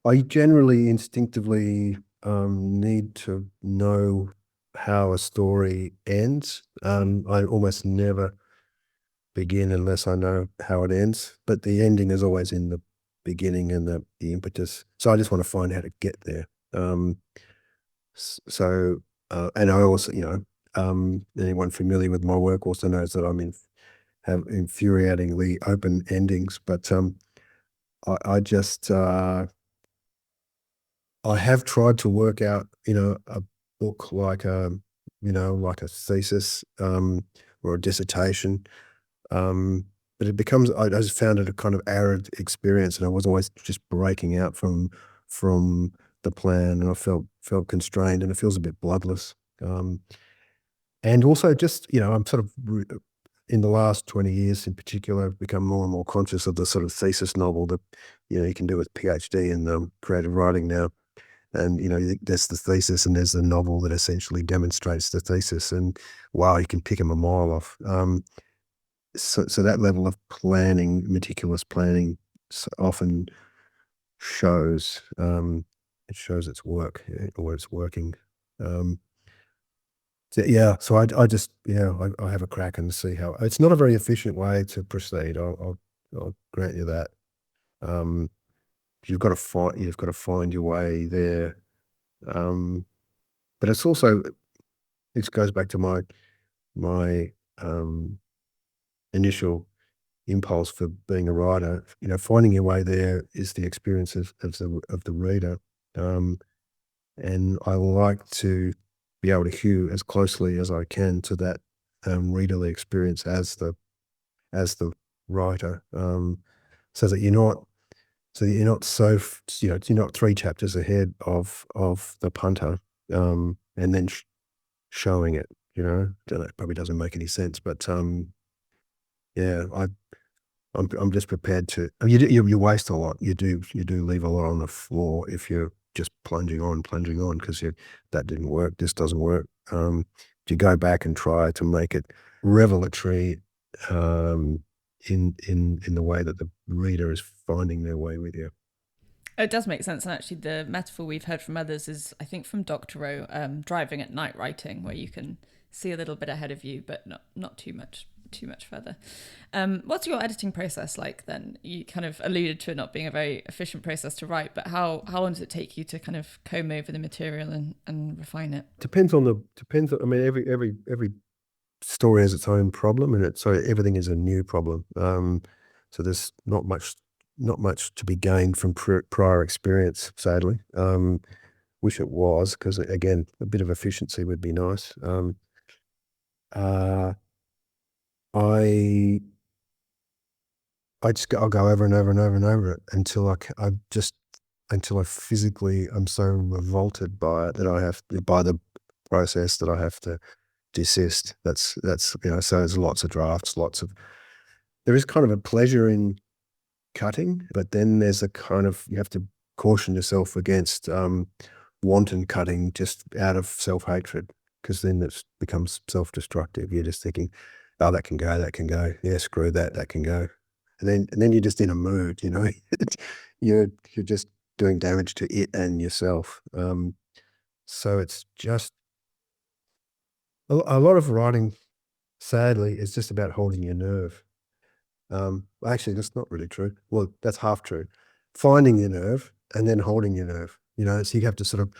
Speaker 3: I generally instinctively need to know how a story ends. I almost never begin unless I know how it ends, but the ending is always in the beginning and the impetus. So I just want to find how to get there. And I also, anyone familiar with my work also knows that have infuriatingly open endings, but I just I have tried to work out, a book like like a thesis or a dissertation. but it becomes, I just found it a kind of arid experience, and I was always just breaking out from the plan, and I felt constrained, and it feels a bit bloodless. And also just, I'm sort of in the last 20 years in particular, I've become more and more conscious of the sort of thesis novel that, you can do with PhD in creative writing now. And, there's the thesis and there's the novel that essentially demonstrates the thesis. And wow, you can pick them a mile off. So that level of planning, meticulous planning, often shows, it shows its work, or it's working. So I just, I have a crack and see how. It's not a very efficient way to proceed. I'll grant you that. Um, you've got to find your way there. But it's also, it goes back to my initial impulse for being a writer. Finding your way there is the experience of the reader. And I like to be able to hew as closely as I can to that readerly experience as the writer, so that you're not you're not 3 chapters ahead of the punter, and then showing it. That probably doesn't make any sense, but yeah, I'm just prepared to. You waste a lot. You do leave a lot on the floor if you're just plunging on, because that didn't work. This doesn't work. You go back and try to make it revelatory, in the way that the reader is finding their way with you.
Speaker 1: It does make sense, and actually, the metaphor we've heard from others is, I think, from Dr. O, driving at night writing, where you can see a little bit ahead of you, but not too much further. What's your editing process like then? You kind of alluded to it not being a very efficient process to write, but how long does it take you to kind of comb over the material and refine it?
Speaker 3: Depends on. I mean, every story has its own problem, and so everything is a new problem. So there's not much to be gained from prior experience, sadly. Wish it was, because again, a bit of efficiency would be nice. Uh, I I'll go over and over and over and over it until until I physically, I'm so revolted by it that by the process, that I have to desist. That's so there's lots of drafts, there is kind of a pleasure in cutting, but then there's a kind of, you have to caution yourself against wanton cutting just out of self-hatred, because then it becomes self-destructive. You're just thinking, oh, that can go. Yeah, screw that can go. And then you're just in a mood, you're just doing damage to it and yourself. So it's just a lot of writing, sadly, is just about holding your nerve. Actually, that's not really true. Well, that's half true. Finding your nerve and then holding your nerve. So you have to sort of,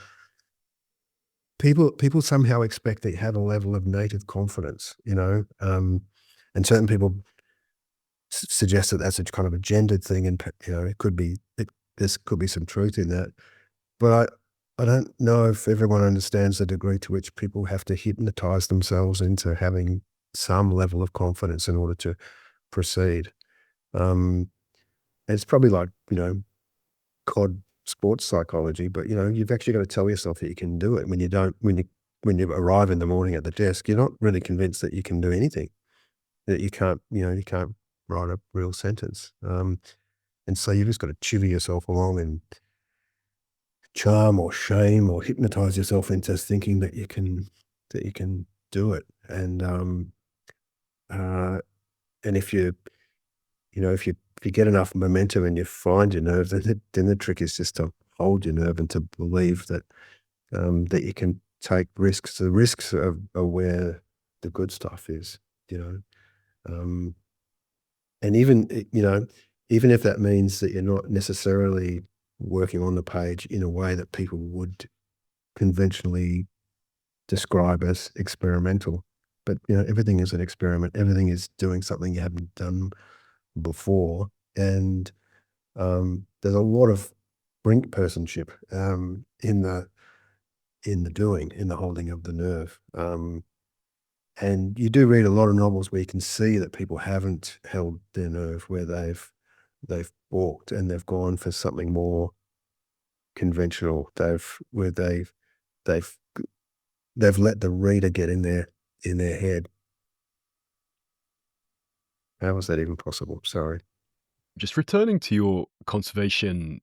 Speaker 3: people somehow expect that you have a level of native confidence, and certain people suggest that that's a kind of a gendered thing, and it could be, there could be some truth in that, but I don't know if everyone understands the degree to which people have to hypnotize themselves into having some level of confidence in order to proceed. And it's probably like, COD sports psychology, but you've actually got to tell yourself that you can do it. When you arrive in the morning at the desk, you're not really convinced that you can do anything, that you can't write a real sentence. And so you've just got to chivvy yourself along and charm or shame or hypnotize yourself into thinking that you can do it. And if if you get enough momentum and you find your nerve, then the trick is just to hold your nerve and to believe that that you can take risks. The risks are where the good stuff is, and even if that means that you're not necessarily working on the page in a way that people would conventionally describe as experimental. But everything is an experiment. Everything is doing something you haven't done before, and there's a lot of brink personship in the holding of the nerve. and you do read a lot of novels where you can see that people haven't held their nerve, where they've balked and they've gone for something more conventional. They've they've let the reader get in their head. How was that even possible? Sorry.
Speaker 2: Just returning to your conservation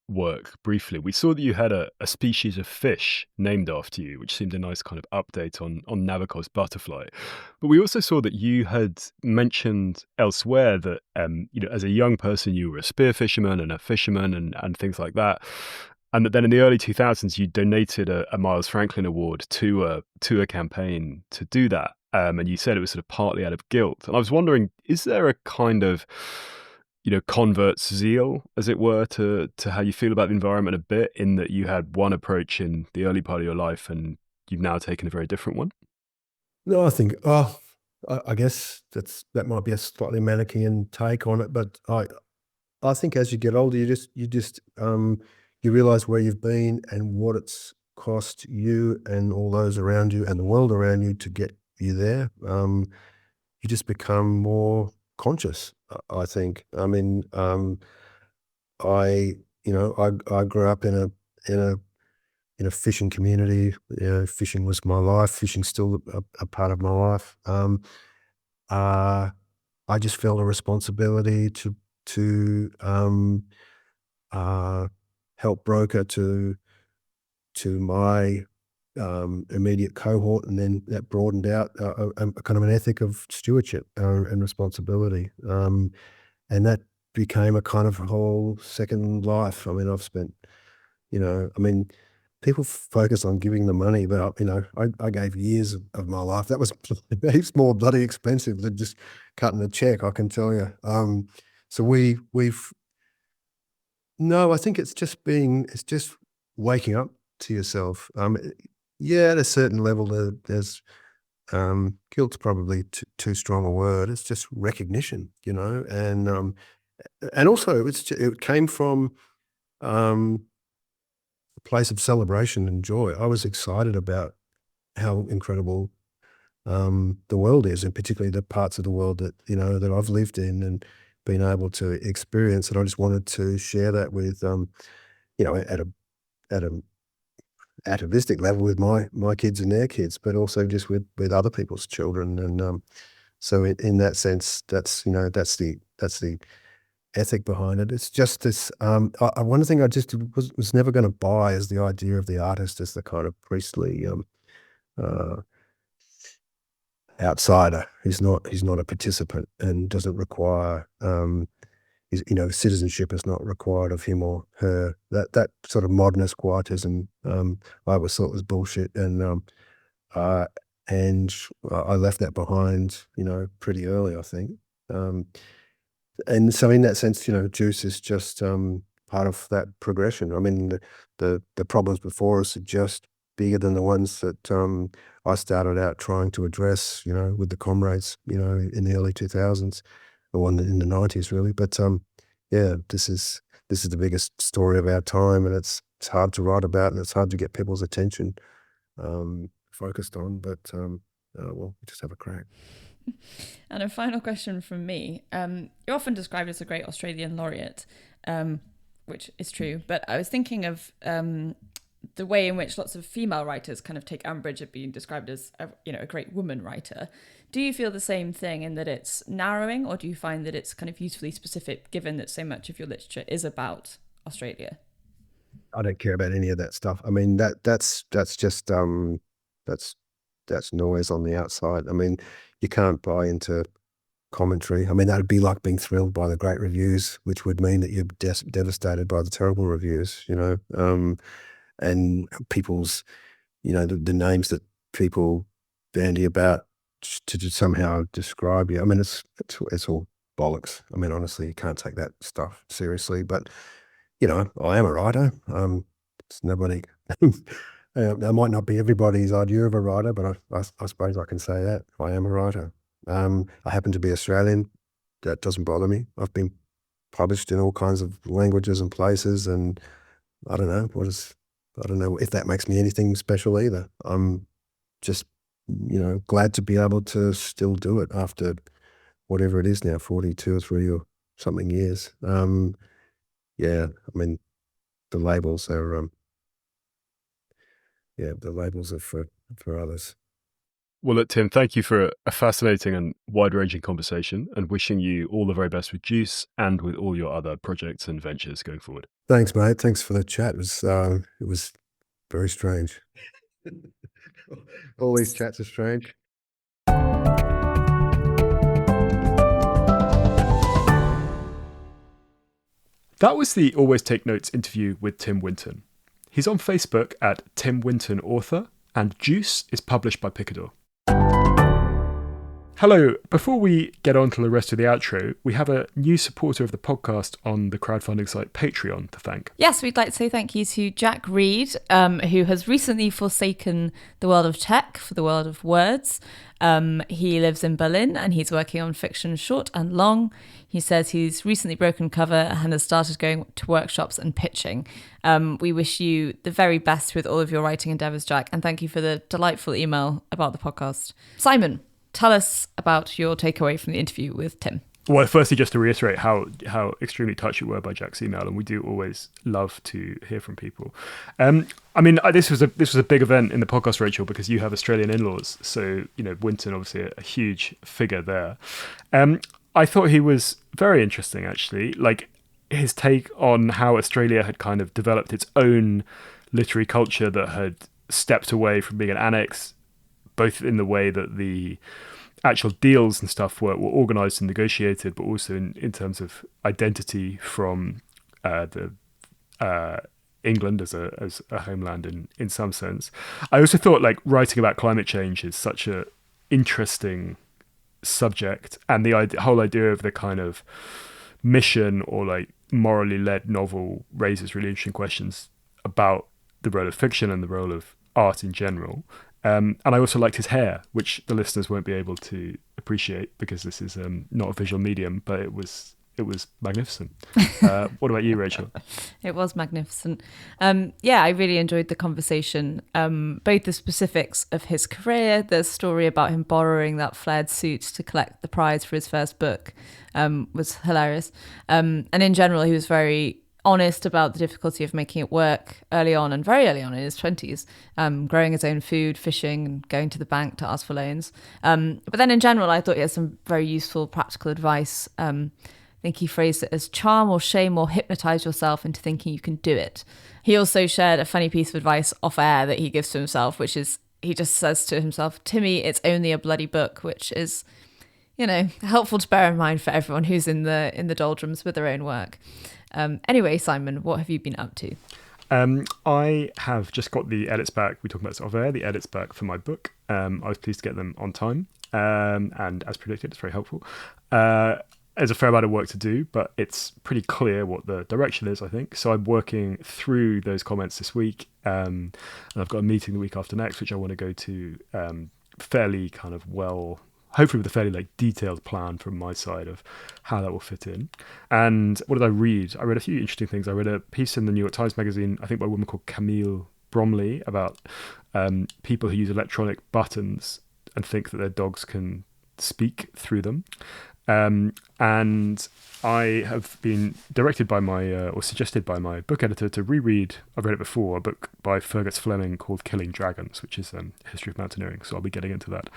Speaker 2: work briefly, we saw that you had a species of fish named after you, which seemed a nice kind of update on Nabokov's butterfly. But we also saw that you had mentioned elsewhere that, as a young person, you were a spear fisherman and a fisherman and things like that. And that then in the early 2000s, you donated a Miles Franklin Award to a campaign to do that. And you said it was sort of partly out of guilt. And I was wondering, is there a kind of convert's zeal, as it were, to how you feel about the environment a bit, in that you had one approach in the early part of your life and you've now taken a very different one?
Speaker 3: No, I think, I guess that might be a slightly Manichaean take on it, but I think as you get older, you realize where you've been and what it's cost you and all those around you and the world around you to get you there. You just become more conscious, I think. I mean, I grew up in a fishing community. Fishing was my life. Fishing's still a part of my life. I just felt a responsibility to help broker to my immediate cohort, and then that broadened out a kind of an ethic of stewardship and responsibility, and that became a kind of whole second life. I mean, I've spent, people focus on giving the money, but I gave years of my life. That was heaps more bloody expensive than just cutting a check, I can tell you. So we've no, I think it's just waking up to yourself. Yeah, at a certain level, there's guilt's probably too strong a word. It's just recognition, and also it came from a place of celebration and joy. I was excited about how incredible the world is, and particularly the parts of the world that I've lived in and been able to experience. And I just wanted to share that with at a atavistic level with my kids and their kids, but also just with other people's children. And so in that sense, that's the ethic behind it. It's just this. One thing I just was never going to buy is the idea of the artist as the kind of priestly uh, outsider. He's not a participant and doesn't require. Citizenship is not required of him or her. That sort of modernist quietism, I always thought was bullshit, and I left that behind, pretty early, I think. And so in that sense, Juice is just part of that progression. I mean, the problems before us are just bigger than the ones that I started out trying to address, with the comrades, in the early 2000s, or in the 90s, really. But yeah, this is the biggest story of our time, and it's hard to write about, and it's hard to get people's attention focused on. But well, we just have a crack.
Speaker 1: And a final question from me. You're often described as a great Australian laureate, which is true. But I was thinking of the way in which lots of female writers kind of take umbrage at being described as a great woman writer. Do you feel the same thing in that it's narrowing, or do you find that it's kind of usefully specific, given that so much of your literature is about Australia?
Speaker 3: I don't care about any of that stuff. I mean, that's just that's noise on the outside. I mean, you can't buy into commentary. I mean, that'd be like being thrilled by the great reviews, which would mean that you're devastated by the terrible reviews, and people's, the names that people bandy about to just somehow describe you. I mean, it's all bollocks. I mean, honestly, you can't take that stuff seriously. But I am a writer. It's nobody. That might not be everybody's idea of a writer, but I suppose I can say that I am a writer. I happen to be Australian. That doesn't bother me. I've been published in all kinds of languages and places, and I don't know if that makes me anything special either. I'm just glad to be able to still do it after whatever it is now, 42 or 3 or something years. Yeah, I mean, the labels are, the labels are for others.
Speaker 2: Well, look, Tim, thank you for a fascinating and wide-ranging conversation, and wishing you all the very best with Juice and with all your other projects and ventures going forward.
Speaker 3: Thanks, mate. Thanks for the chat. It was very strange. All these chats are strange.
Speaker 2: That was the Always Take Notes interview with Tim Winton. He's on Facebook at Tim Winton Author, and Juice is published by Picador. Hello, before we get on to the rest of the outro, we have a new supporter of the podcast on the crowdfunding site Patreon to thank.
Speaker 1: Yes, we'd like to say thank you to Jack Reed, who has recently forsaken the world of tech for the world of words. He lives in Berlin and he's working on fiction short and long. He says he's recently broken cover and has started going to workshops and pitching. We wish you the very best with all of your writing endeavours, Jack, and thank you for the delightful email about the podcast. Simon, tell us about your takeaway from the interview with Tim.
Speaker 2: Well, firstly, just to reiterate how extremely touched you were by Jack's email, and we do always love to hear from people. This was a big event in the podcast, Rachel, because you have Australian in-laws, so Winton obviously a huge figure there. I thought he was very interesting, actually, like his take on how Australia had kind of developed its own literary culture that had stepped away from being an annex, both in the way that the actual deals and stuff were organised and negotiated, but also in terms of identity from England as a homeland in some sense. I also thought like writing about climate change is such a interesting subject, and the whole idea of the kind of mission or like morally led novel raises really interesting questions about the role of fiction and the role of art in general. And I also liked his hair, which the listeners won't be able to appreciate because this is not a visual medium, but it was magnificent. What about you, Rachel?
Speaker 1: It was magnificent. I really enjoyed the conversation. Both the specifics of his career, the story about him borrowing that flared suit to collect the prize for his first book was hilarious. And in general, he was very honest about the difficulty of making it work early on and very early on in his 20s, growing his own food, fishing, and going to the bank to ask for loans. But then in general, I thought he had some very useful practical advice. I think he phrased it as charm or shame or hypnotize yourself into thinking you can do it. He also shared a funny piece of advice off air that he gives to himself, which is he just says to himself, Timmy, it's only a bloody book, which is, helpful to bear in mind for everyone who's in the doldrums with their own work. Anyway, Simon, what have you been up to?
Speaker 2: I have just got the edits back. We talked about this off air, the edits back for my book. I was pleased to get them on time. And as predicted, it's very helpful. There's a fair amount of work to do, but it's pretty clear what the direction is, I think. So I'm working through those comments this week. And I've got a meeting the week after next, which I want to go to fairly kind of hopefully with a fairly like detailed plan from my side of how that will fit in. And what did I read? I read a few interesting things. I read a piece in the New York Times Magazine, I think by a woman called Camille Bromley, about people who use electronic buttons and think that their dogs can speak through them. And I have been directed by or suggested by my book editor to reread, I've read it before, a book by Fergus Fleming called Killing Dragons, which is history of mountaineering. So I'll be getting into that.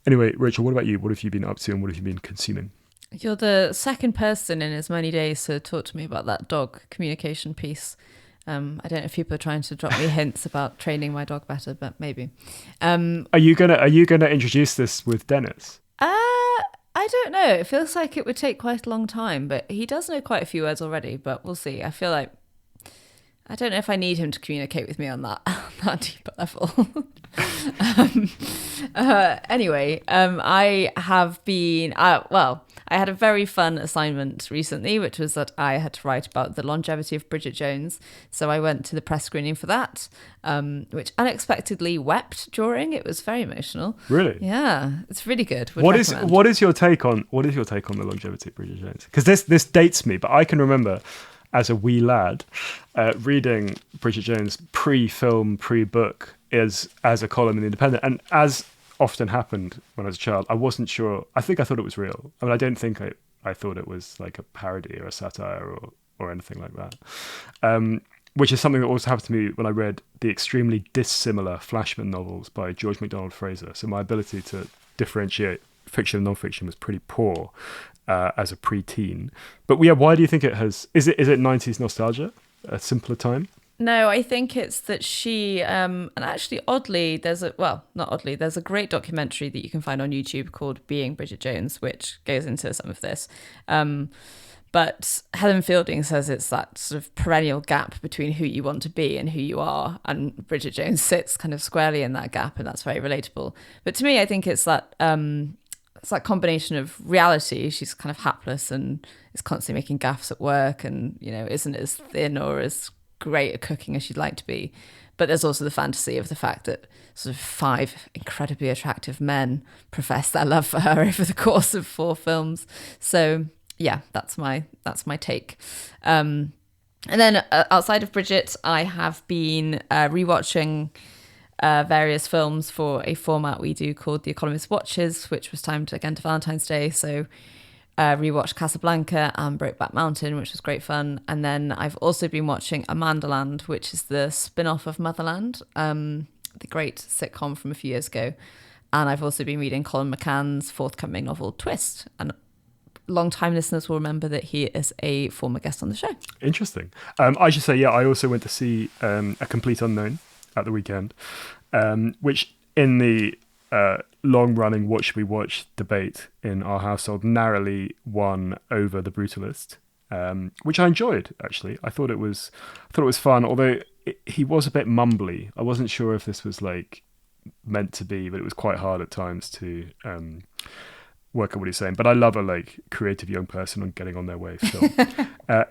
Speaker 2: Anyway, Rachel, what about you? What have you been up to and what have you been consuming?
Speaker 1: You're the second person in as many days to talk to me about that dog communication piece. I don't know if people are trying to drop me hints about training my dog better, but maybe.
Speaker 2: Are you gonna introduce this with Dennis?
Speaker 1: I don't know. It feels like it would take quite a long time, but he does know quite a few words already, but we'll see. I feel like I don't know if I need him to communicate with me on that deeper level. Anyway, I have been, I had a very fun assignment recently, which was that I had to write about the longevity of Bridget Jones. So I went to the press screening for that, which unexpectedly wept during. It was very emotional.
Speaker 2: Really?
Speaker 1: Yeah, it's really good.
Speaker 2: What is your take on the longevity of Bridget Jones? Because this dates me, but I can remember as a wee lad reading Bridget Jones pre-film, pre-book as a column in The Independent, and as often happened when I was a child. I wasn't sure. I think I thought it was real. I mean, I don't think I thought it was like a parody or a satire or anything like that. Which is something that also happened to me when I read the extremely dissimilar Flashman novels by George MacDonald Fraser. So my ability to differentiate fiction and non-fiction was pretty poor as a preteen. But yeah, why do you think it has? Is it 90s nostalgia, a simpler time?
Speaker 1: No, I think it's that she, and actually oddly, there's a great documentary that you can find on YouTube called Being Bridget Jones, which goes into some of this. But Helen Fielding says it's that sort of perennial gap between who you want to be and who you are. And Bridget Jones sits kind of squarely in that gap, and that's very relatable. But to me, I think it's that combination of reality. She's kind of hapless and is constantly making gaffes at work and, isn't as thin or as great at cooking as she'd like to be. But there's also the fantasy of the fact that sort of 5 incredibly attractive men profess their love for her over the course of 4 films. So yeah, that's my take. And then outside of Bridget, I have been rewatching various films for a format we do called The Economist Watches, which was timed again to Valentine's Day. So rewatched Casablanca and Brokeback Mountain, which was great fun. And then I've also been watching Amandaland, which is the spin-off of Motherland, the great sitcom from a few years ago. And I've also been reading Colin McCann's forthcoming novel Twist. And long-time listeners will remember that he is a former guest on the show.
Speaker 2: Interesting. I should say, yeah, I also went to see A Complete Unknown at the weekend, which in the long-running what should we watch debate in our household narrowly won over The Brutalist, which I enjoyed, actually. I thought it was fun, although he was a bit mumbly. I wasn't sure if this was like meant to be, but it was quite hard at times to work out what he's saying. But I love a like creative young person on getting on their way film.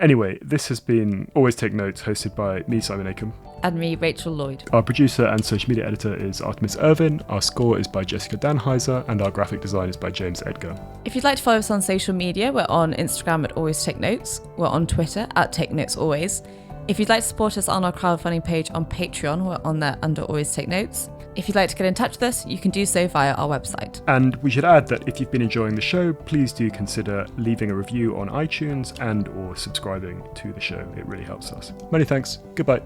Speaker 2: Anyway, this has been Always Take Notes, hosted by me, Simon Acombe.
Speaker 1: And me, Rachel Lloyd.
Speaker 2: Our producer and social media editor is Artemis Irvin. Our score is by Jessica Danheiser, and our graphic design is by James Edgar.
Speaker 1: If you'd like to follow us on social media, we're on Instagram at Always Take Notes. We're on Twitter at Take Notes Always. If you'd like to support us on our crowdfunding page on Patreon, we're on there under Always Take Notes. If you'd like to get in touch with us, you can do so via our website.
Speaker 2: And we should add that if you've been enjoying the show, please do consider leaving a review on iTunes and or subscribing to the show. It really helps us. Many thanks. Goodbye.